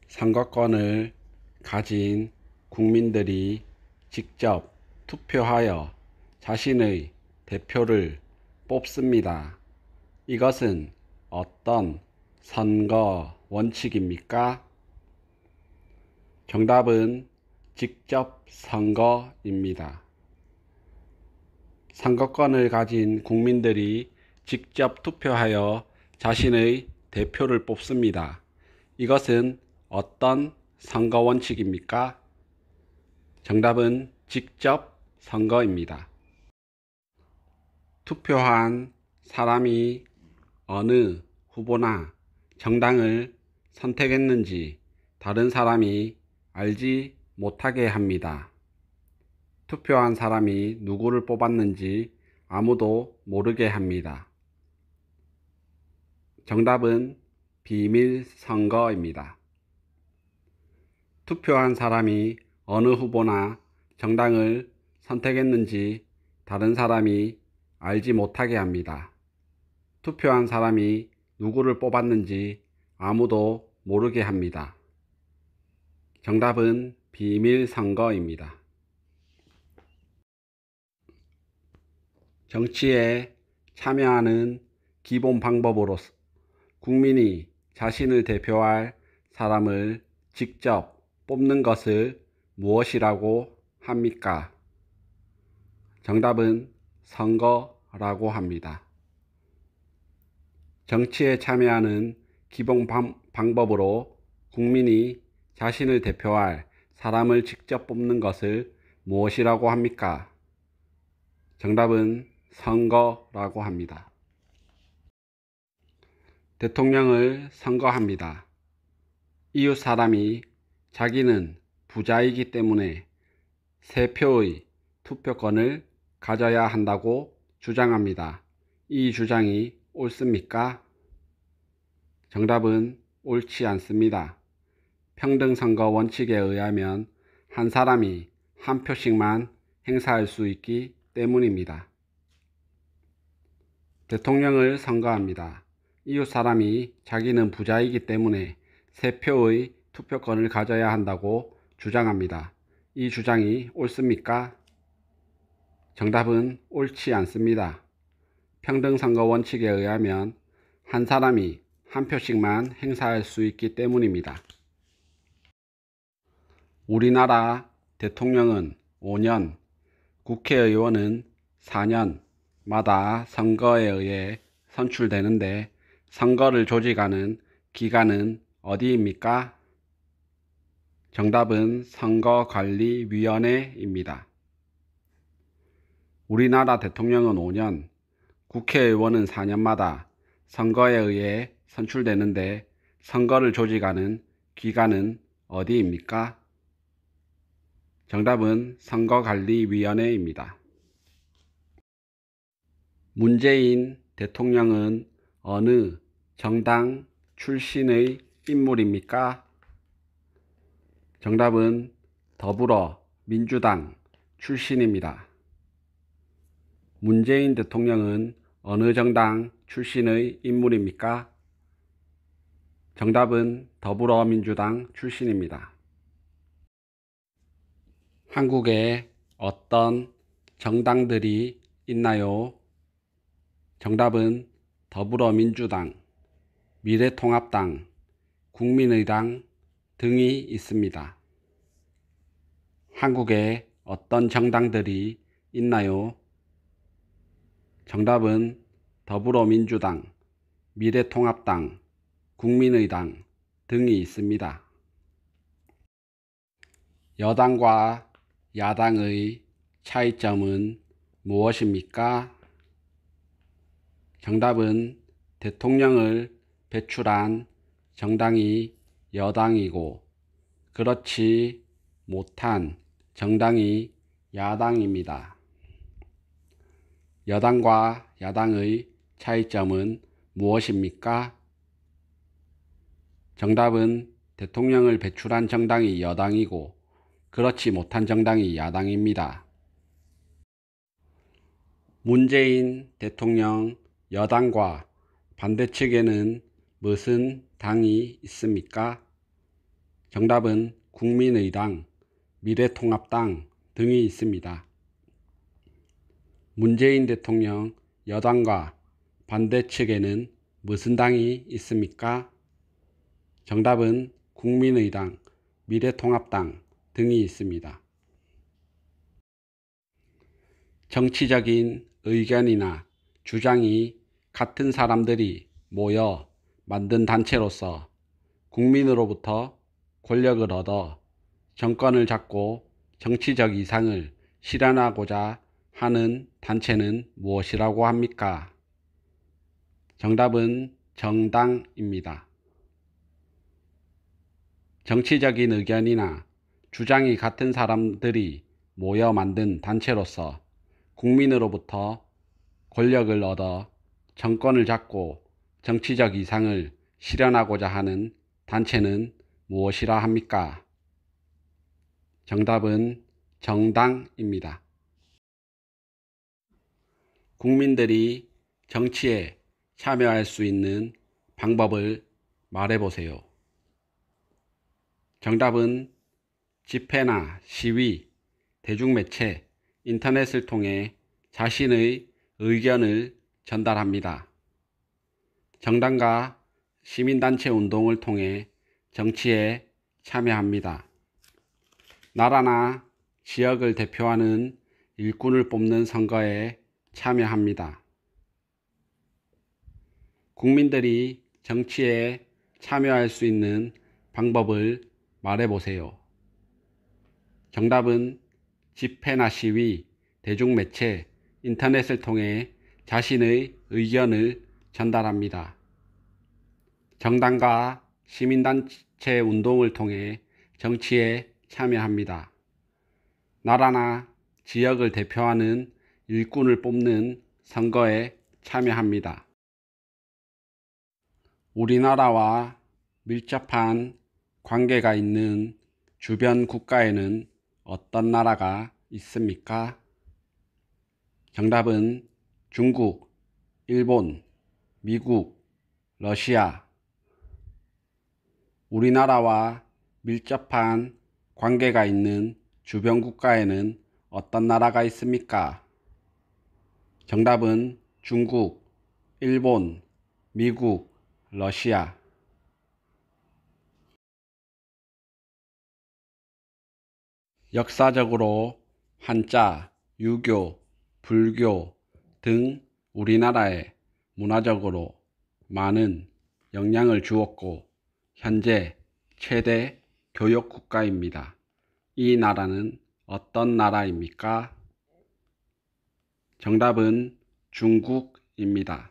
선거권을 가진 국민들이 직접 투표하여 자신의 대표를 뽑습니다. 이것은 어떤 선거 원칙입니까? 정답은 직접 선거입니다. 선거권을 가진 국민들이 직접 투표하여 자신의 대표를 뽑습니다. 이것은 어떤 선거 원칙입니까? 정답은 직접 선거입니다. 투표한 사람이 어느 후보나 정당을 선택했는지 다른 사람이 알지 못하게 합니다. 투표한 사람이 누구를 뽑았는지 아무도 모르게 합니다. 정답은 비밀 선거입니다. 투표한 사람이 어느 후보나 정당을 선택했는지 다른 사람이 알지 못하게 합니다. 투표한 사람이 누구를 뽑았는지 아무도 모르게 합니다. 정답은 비밀 선거입니다. 정치에 참여하는 기본 방법으로서 국민이 자신을 대표할 사람을 직접 뽑는 것을 무엇이라고 합니까? 정답은 선거라고 합니다. 정치에 참여하는 기본 방법으로 국민이 자신을 대표할 사람을 직접 뽑는 것을 무엇이라고 합니까? 정답은 선거라고 합니다. 대통령을 선거합니다. 이웃 사람이 자기는 부자이기 때문에 3표의 투표권을 가져야 한다고 주장합니다. 이 주장이 옳습니까? 정답은 옳지 않습니다. 평등선거 원칙에 의하면 한 사람이 1표씩만 행사할 수 있기 때문입니다. 대통령을 선거합니다. 이웃 사람이 자기는 부자이기 때문에 3표의 투표권을 가져야 한다고 주장합니다. 이 주장이 옳습니까? 정답은 옳지 않습니다. 평등선거 원칙에 의하면 한 사람이 1표씩만 행사할 수 있기 때문입니다. 우리나라 대통령은 5년, 국회의원은 4년마다 선거에 의해 선출되는데 선거를 조직하는 기관은 어디입니까? 정답은 선거관리위원회입니다. 우리나라 대통령은 5년, 국회의원은 4년마다 선거에 의해 선출되는데 선거를 조직하는 기관은 어디입니까? 정답은 선거관리위원회입니다. 문재인 대통령은 어느 정당 출신의 인물입니까? 정답은 더불어민주당 출신입니다. 문재인 대통령은 어느 정당 출신의 인물입니까? 정답은 더불어민주당 출신입니다. 한국에 어떤 정당들이 있나요? 정답은 더불어민주당, 미래통합당, 국민의당 등이 있습니다. 한국에 어떤 정당들이 있나요? 정답은 더불어민주당, 미래통합당, 국민의당 등이 있습니다. 여당과 야당의 차이점은 무엇입니까? 정답은 대통령을 배출한 정당이 여당이고 그렇지 못한 정당이 야당입니다. 여당과 야당의 차이점은 무엇입니까? 정답은 대통령을 배출한 정당이 여당이고 그렇지 못한 정당이 야당입니다. 문재인 대통령 여당과 반대측에는 무슨 당이 있습니까? 정답은 국민의당, 미래통합당 등이 있습니다. 문재인 대통령 여당과 반대측에는 무슨 당이 있습니까? 정답은 국민의당, 미래통합당 등이 있습니다. 정치적인 의견이나 주장이 같은 사람들이 모여 만든 단체로서 국민으로부터 권력을 얻어 정권을 잡고 정치적 이상을 실현하고자 하는 단체는 무엇이라고 합니까? 정답은 정당입니다. 정치적인 의견이나 주장이 같은 사람들이 모여 만든 단체로서 국민으로부터 권력을 얻어 정권을 잡고 정치적 이상을 실현하고자 하는 단체는 무엇이라 합니까? 정답은 정당입니다. 국민들이 정치에 참여할 수 있는 방법을 말해보세요. 정답은 집회나 시위, 대중매체, 인터넷을 통해 자신의 의견을 전달합니다. 정당과 시민단체 운동을 통해 정치에 참여합니다. 나라나 지역을 대표하는 일꾼을 뽑는 선거에 참여합니다. 국민들이 정치에 참여할 수 있는 방법을 말해보세요. 정답은 집회나 시위, 대중매체, 인터넷을 통해 자신의 의견을 전달합니다. 정당과 시민단체 운동을 통해 정치에 참여합니다. 나라나 지역을 대표하는 일꾼을 뽑는 선거에 참여합니다. 우리나라와 밀접한 관계가 있는 주변 국가에는 어떤 나라가 있습니까? 정답은 중국, 일본, 미국, 러시아. 우리나라와 밀접한 관계가 있는 주변 국가에는 어떤 나라가 있습니까? 정답은 중국, 일본, 미국, 러시아. 역사적으로 한자, 유교, 불교 등 우리나라에 문화적으로 많은 영향을 주었고 현재 최대 교역 국가입니다. 이 나라는 어떤 나라입니까? 정답은 중국입니다.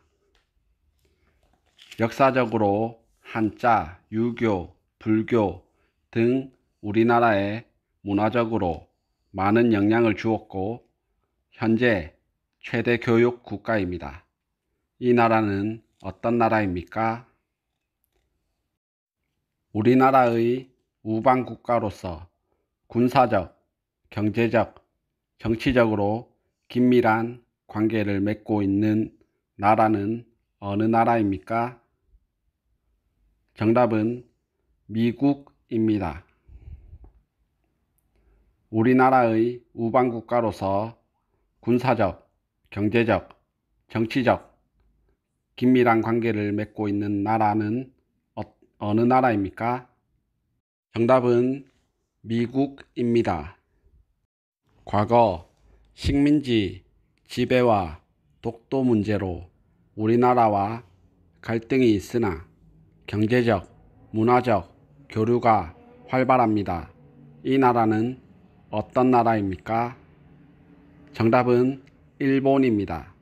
역사적으로 한자, 유교, 불교 등 우리나라에 문화적으로 많은 영향을 주었고 현재 최대 교육 국가입니다. 이 나라는 어떤 나라입니까? 우리나라의 우방 국가로서 군사적, 경제적, 정치적으로 긴밀한 관계를 맺고 있는 나라는 어느 나라입니까? 정답은 미국입니다. 우리나라의 우방 국가로서 군사적, 경제적, 정치적, 긴밀한 관계를 맺고 있는 나라는 어느 나라입니까? 정답은 미국입니다. 과거 식민지 지배와 독도 문제로 우리나라와 갈등이 있으나 경제적, 문화적 교류가 활발합니다. 이 나라는 어떤 나라입니까? 정답은 일본입니다.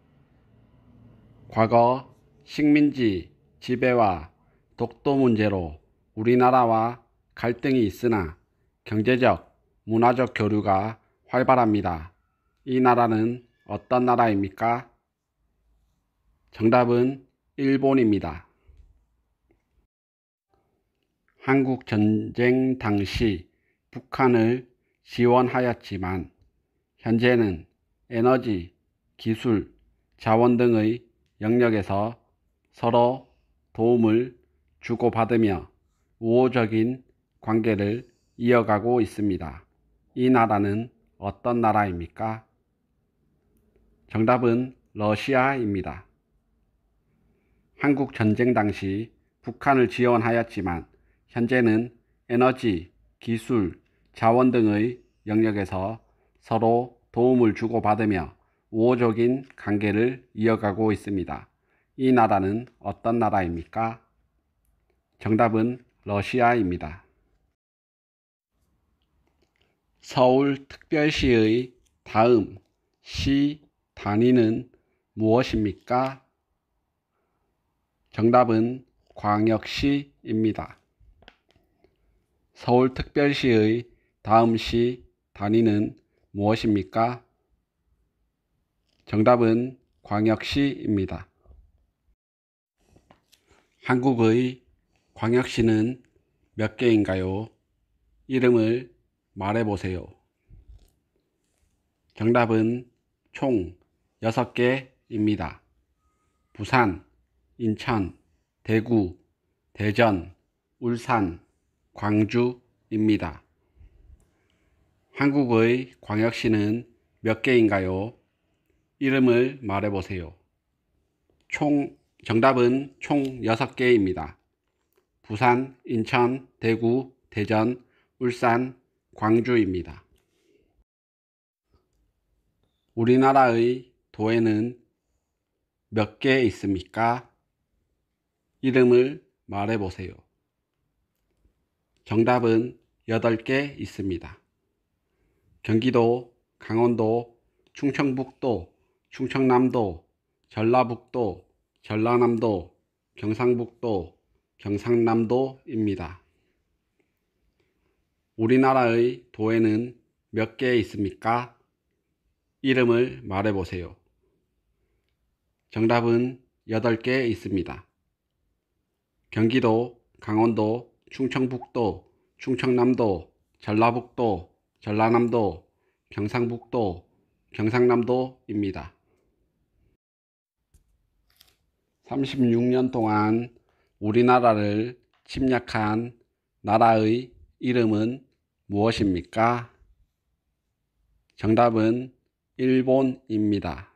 과거 식민지 지배와 독도 문제로 우리나라와 갈등이 있으나 경제적, 문화적 교류가 활발합니다. 이 나라는 어떤 나라입니까? 정답은 일본입니다. 한국 전쟁 당시 북한을 지원하였지만 현재는 에너지, 기술, 자원 등의 영역에서 서로 도움을 주고받으며 우호적인 관계를 이어가고 있습니다. 이 나라는 어떤 나라입니까? 정답은 러시아입니다. 한국 전쟁 당시 북한을 지원하였지만 현재는 에너지, 기술, 자원 등의 영역에서 서로 도움을 주고받으며 우호적인 관계를 이어가고 있습니다. 이 나라는 어떤 나라입니까? 정답은 러시아입니다. 서울특별시의 다음 시 단위는 무엇입니까? 정답은 광역시입니다. 서울특별시의 다음 시 단위는 무엇입니까? 정답은 광역시입니다. 한국의 광역시는 몇 개인가요? 이름을 말해보세요. 정답은 총 6개입니다. 부산, 인천, 대구, 대전, 울산, 광주입니다. 한국의 광역시는 몇 개인가요? 이름을 말해보세요. 정답은 총 6개입니다. 부산, 인천, 대구, 대전, 울산, 광주입니다. 우리나라의 도에는 몇 개 있습니까? 이름을 말해보세요. 정답은 8개 있습니다. 경기도, 강원도, 충청북도, 충청남도, 전라북도, 전라남도, 경상북도, 경상남도입니다. 우리나라의 도에는 몇 개 있습니까? 이름을 말해보세요. 정답은 8개 있습니다. 경기도, 강원도, 충청북도, 충청남도, 전라북도, 전라남도, 경상북도, 경상남도입니다. 36년 동안 우리나라를 침략한 나라의 이름은 무엇입니까? 정답은 일본입니다.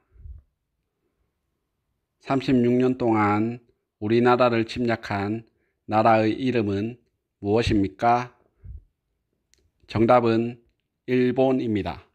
36년 동안 우리나라를 침략한 나라의 이름은 무엇입니까? 정답은 일본입니다.